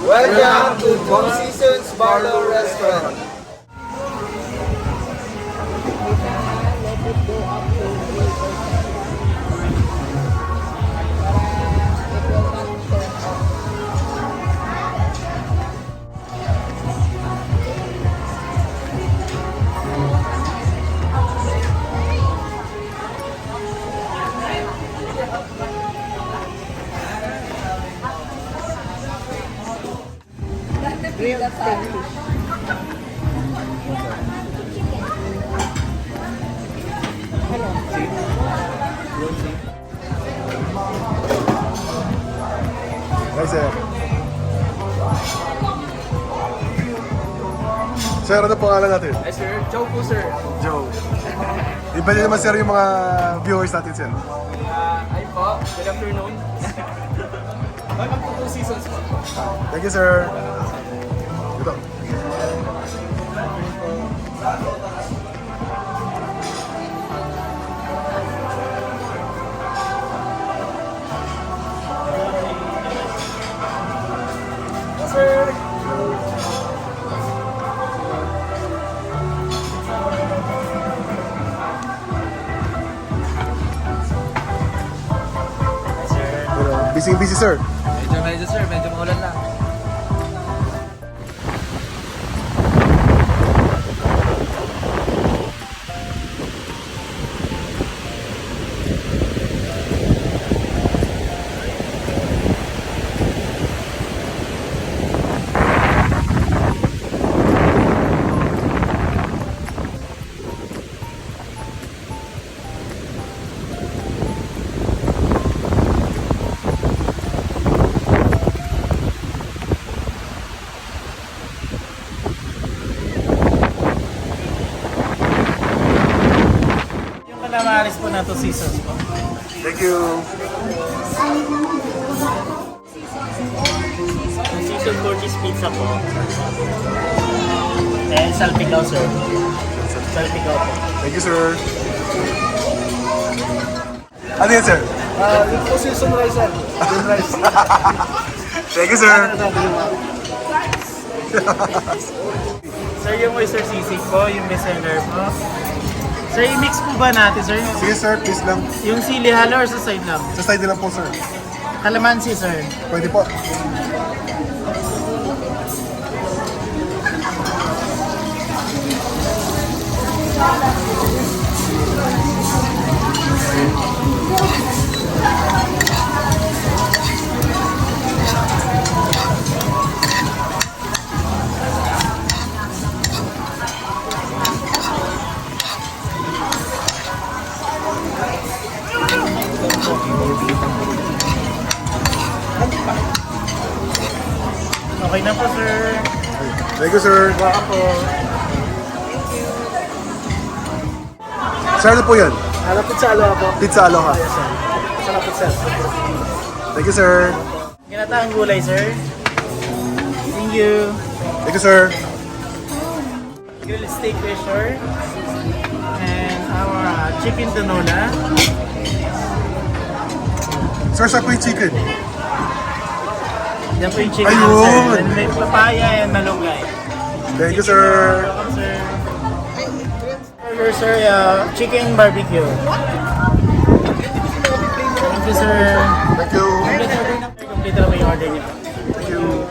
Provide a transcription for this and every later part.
Welcome to Two Seasons Barlow Restaurant. Hi, sir. Sir, ano pangalan natin? Hi sir, Joe po sir. Joe. Iba niyo naman sir yung mga viewers natin sir. Hi po, good afternoon. Welcome to Two Seasons po. Thank you sir. Ito. Sir. Busy sir. Medyo sir, medyo maulan lang. Calamares po na 2 seasons po. Thank you. Season Portuguese pizza po. And salpicao sir. Salpicao po. Thank you sir. Ano yan sir? Yung po season rice sir. Season rice. Thank you sir. Sir, yung oyster sisig po, yung bestseller po. Sir, i-mix po ba natin sir? Sige sir, please lang. Yung sili halo or sa side lang? Sa side lang po sir. Calamansi sir. Pwede po. Okay na po sir. Thank you sir. Baka po. Sir, ano po yan? Pizza alo po. Pizza aloha. Sarap po sir. Thank you sir. Ginataang gulay sir. Thank you. Thank you sir. Grilled steak fisher. And our chicken tinola. Sir, sa po yung chicken? Yan po yung chicken Ayun! sir. And may papaya and malunggay. Thank you sir. Welcome sir. Burger sir, chicken barbecue. Thank you sir. Thank you. Complete na po yung order niyo. Thank you.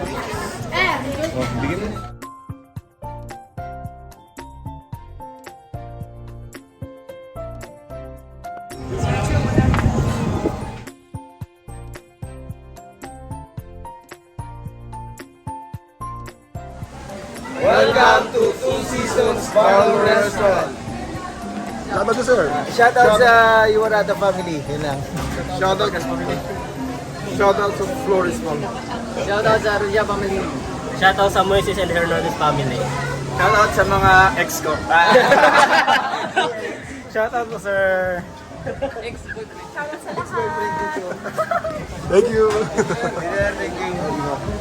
Welcome to Two Seasons Barlow Restaurant. Tama to sir. Shoutout sa Iwarata family. Yun lang. Shoutout to Flores family. Shoutout sa Arroya family. Shoutout sa Moises and Hernandez family. Shoutout sa mga ex ko. Shoutout po sir. Shoutout sa lahat. Thank you. Thank you.